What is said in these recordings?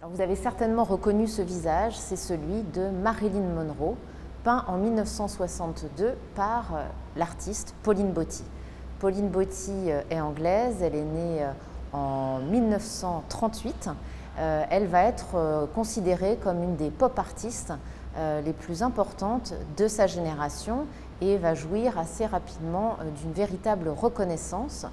Alors vous avez certainement reconnu ce visage, c'est celui de Marilyn Monroe, peint en 1962 par l'artiste Pauline Boty. Pauline Boty est anglaise, elle est née en 1938. Elle va être considérée comme une des pop artistes les plus importantes de sa génération et va jouir assez rapidement d'une véritable reconnaissance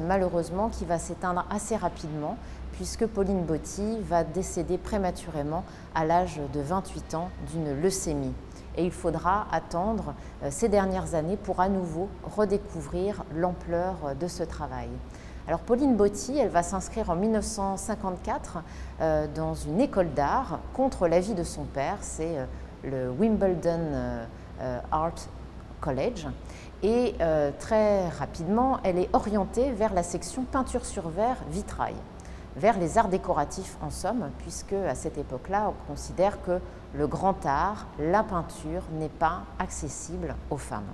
malheureusement qui va s'éteindre assez rapidement puisque Pauline Boty va décéder prématurément à l'âge de 28 ans d'une leucémie. Et il faudra attendre ces dernières années pour à nouveau redécouvrir l'ampleur de ce travail. Alors Pauline Boty, elle va s'inscrire en 1954 dans une école d'art contre l'avis de son père, c'est le Wimbledon Art College. Et très rapidement, elle est orientée vers la section peinture sur verre vitrail, vers les arts décoratifs en somme, puisque à cette époque-là, on considère que le grand art, la peinture, n'est pas accessible aux femmes.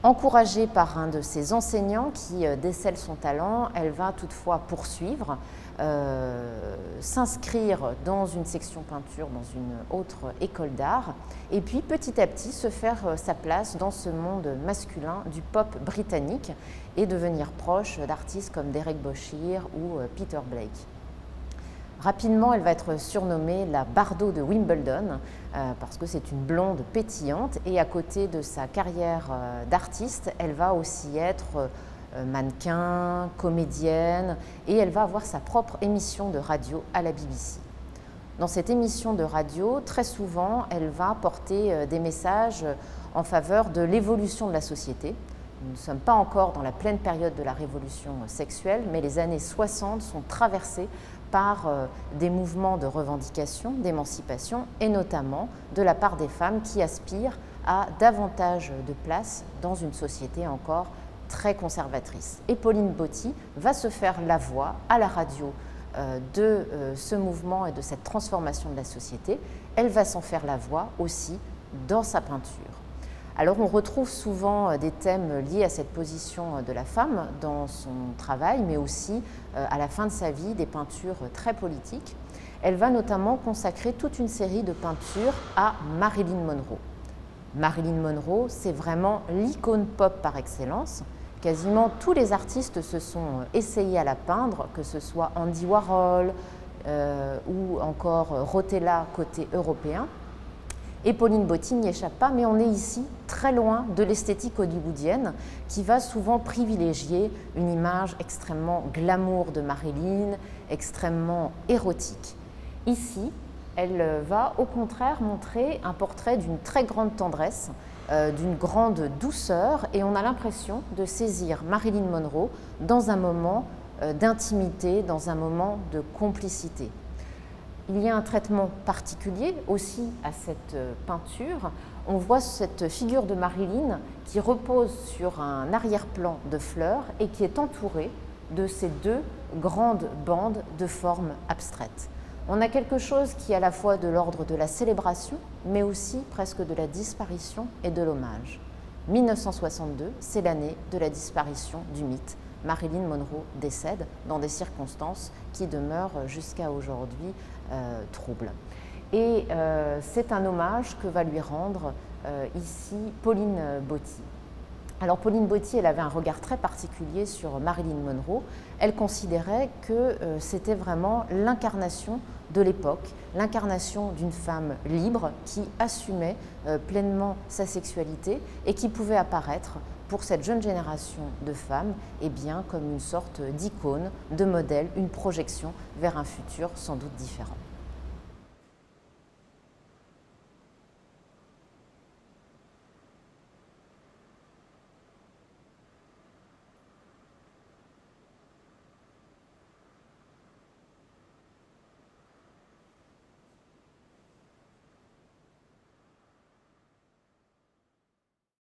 Encouragée par un de ses enseignants qui décèle son talent, elle va toutefois poursuivre, s'inscrire dans une section peinture dans une autre école d'art et puis petit à petit se faire sa place dans ce monde masculin du pop britannique et devenir proche d'artistes comme Derek Boshir ou Peter Blake. Rapidement, elle va être surnommée la Bardot de Wimbledon parce que c'est une blonde pétillante et à côté de sa carrière d'artiste, elle va aussi être mannequin, comédienne et elle va avoir sa propre émission de radio à la BBC. Dans cette émission de radio, très souvent, elle va porter des messages en faveur de l'évolution de la société. Nous ne sommes pas encore dans la pleine période de la révolution sexuelle, mais les années 60 sont traversées par des mouvements de revendication, d'émancipation et notamment de la part des femmes qui aspirent à davantage de place dans une société encore très conservatrice. Et Pauline Boty va se faire la voix à la radio de ce mouvement et de cette transformation de la société. Elle va s'en faire la voix aussi dans sa peinture. Alors on retrouve souvent des thèmes liés à cette position de la femme dans son travail, mais aussi à la fin de sa vie, des peintures très politiques. Elle va notamment consacrer toute une série de peintures à Marilyn Monroe. Marilyn Monroe, c'est vraiment l'icône pop par excellence. Quasiment tous les artistes se sont essayés à la peindre, que ce soit Andy Warhol ou encore Rotella côté européen. Et Pauline Boty n'y échappe pas, mais on est ici très loin de l'esthétique hollywoodienne qui va souvent privilégier une image extrêmement glamour de Marilyn, extrêmement érotique. Ici, elle va au contraire montrer un portrait d'une très grande tendresse, d'une grande douceur et on a l'impression de saisir Marilyn Monroe dans un moment d'intimité, dans un moment de complicité. Il y a un traitement particulier aussi à cette peinture. On voit cette figure de Marilyn qui repose sur un arrière-plan de fleurs et qui est entourée de ces deux grandes bandes de formes abstraites. On a quelque chose qui est à la fois de l'ordre de la célébration, mais aussi presque de la disparition et de l'hommage. 1962, c'est l'année de la disparition du mythe. Marilyn Monroe décède dans des circonstances qui demeurent jusqu'à aujourd'hui troubles. Et c'est un hommage que va lui rendre ici Pauline Boty. Alors Pauline Boty, elle avait un regard très particulier sur Marilyn Monroe. Elle considérait que c'était vraiment l'incarnation de l'époque, l'incarnation d'une femme libre qui assumait pleinement sa sexualité et qui pouvait apparaître pour cette jeune génération de femmes comme une sorte d'icône, de modèle, une projection vers un futur sans doute différent.